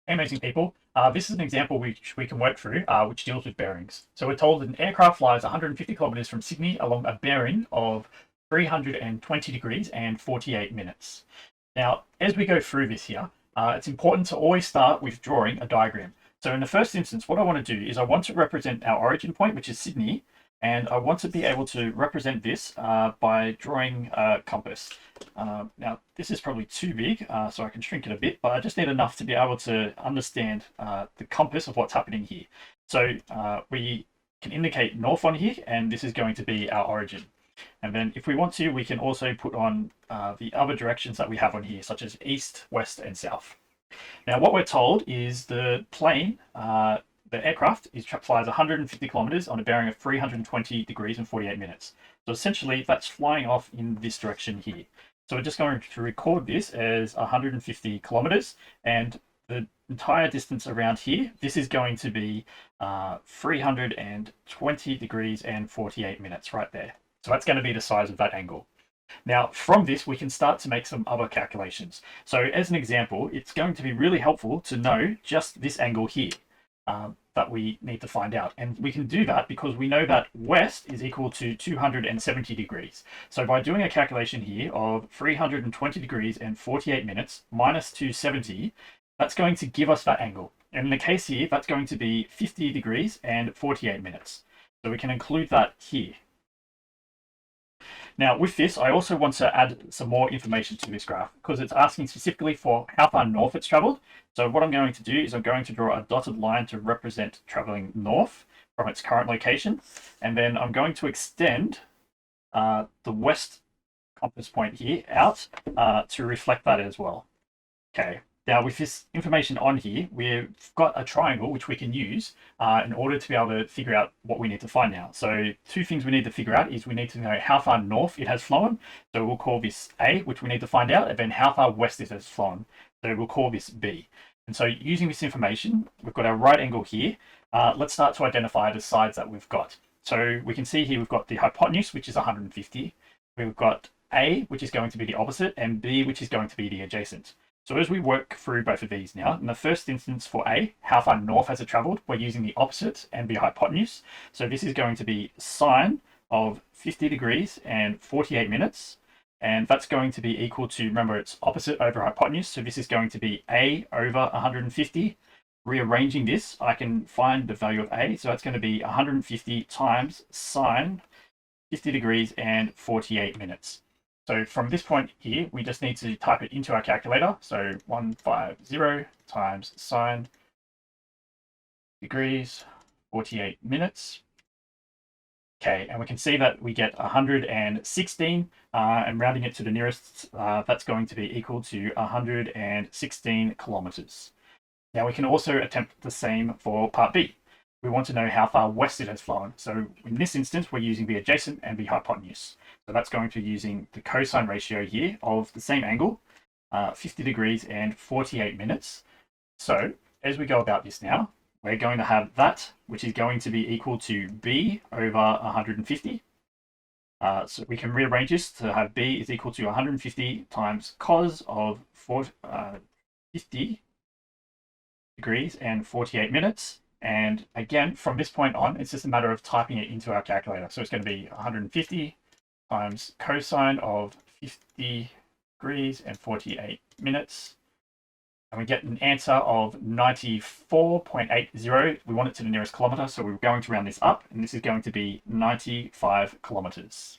Amazing people. This is an example which we can work through, which deals with bearings. So we're told that an aircraft flies 150 kilometers from Sydney along a bearing of 320 degrees and 48 minutes. Now, as we go through this here, it's important to always start with drawing a diagram. So in the first instance, what I want to do is I want to represent our origin point, which is Sydney, and I want to be able to represent this by drawing a compass. Now, this is probably too big, so I can shrink it a bit, but I just need enough to be able to understand the compass of what's happening here. So we can indicate north on here, and this is going to be our origin. And then if we want to, we can also put on the other directions that we have on here, such as east, west, and south. Now, what we're told is the plane, the aircraft flies 150 kilometers on a bearing of 320 degrees and 48 minutes. So essentially, that's flying off in this direction here. So we're just going to record this as 150 kilometers, and the entire distance around here, this is going to be 320 degrees and 48 minutes right there. So that's going to be the size of that angle. Now, from this, we can start to make some other calculations. So as an example, it's going to be really helpful to know just this angle here that we need to find out. And we can do that because we know that west is equal to 270 degrees. So by doing a calculation here of 320 degrees and 48 minutes minus 270, that's going to give us that angle. And in the case here, that's going to be 50 degrees and 48 minutes. So we can include that here. Now, with this, I also want to add some more information to this graph because it's asking specifically for how far north it's traveled. So what I'm going to do is I'm going to draw a dotted line to represent traveling north from its current location. And then I'm going to extend the west compass point here out to reflect that as well. Okay. Now, with this information on here, we've got a triangle which we can use in order to be able to figure out what we need to find now. So two things we need to figure out is we need to know how far north it has flown. So we'll call this A, which we need to find out, and then how far west it has flown. So we'll call this B. And so using this information, we've got our right angle here. Let's start to identify the sides that we've got. So we can see here we've got the hypotenuse, which is 150. We've got A, which is going to be the opposite, and B, which is going to be the adjacent. So as we work through both of these now, in the first instance for A, how far north has it traveled? We're using the opposite and the hypotenuse. So this is going to be sine of 50 degrees and 48 minutes. And that's going to be equal to, remember, it's opposite over hypotenuse. So this is going to be A over 150. Rearranging this, I can find the value of A. So that's going to be 150 times sine 50 degrees and 48 minutes. So from this point here, we just need to type it into our calculator. So 150 times sine degrees, 48 minutes. Okay, and we can see that we get 116, and rounding it to the nearest, that's going to be equal to 116 kilometers. Now we can also attempt the same for part B. We want to know how far west it has flown. So in this instance, we're using the adjacent and the hypotenuse. So that's going to be using the cosine ratio here of the same angle, 50 degrees and 48 minutes. So as we go about this now, we're going to have that, which is going to be equal to B over 150. So we can rearrange this to have B is equal to 150 times cos of 50 degrees and 48 minutes. And again, from this point on, it's just a matter of typing it into our calculator. So it's going to be 150 times cosine of 50 degrees and 48 minutes. And we get an answer of 94.80. We want it to the nearest kilometer, so we're going to round this up, and this is going to be 95 kilometers.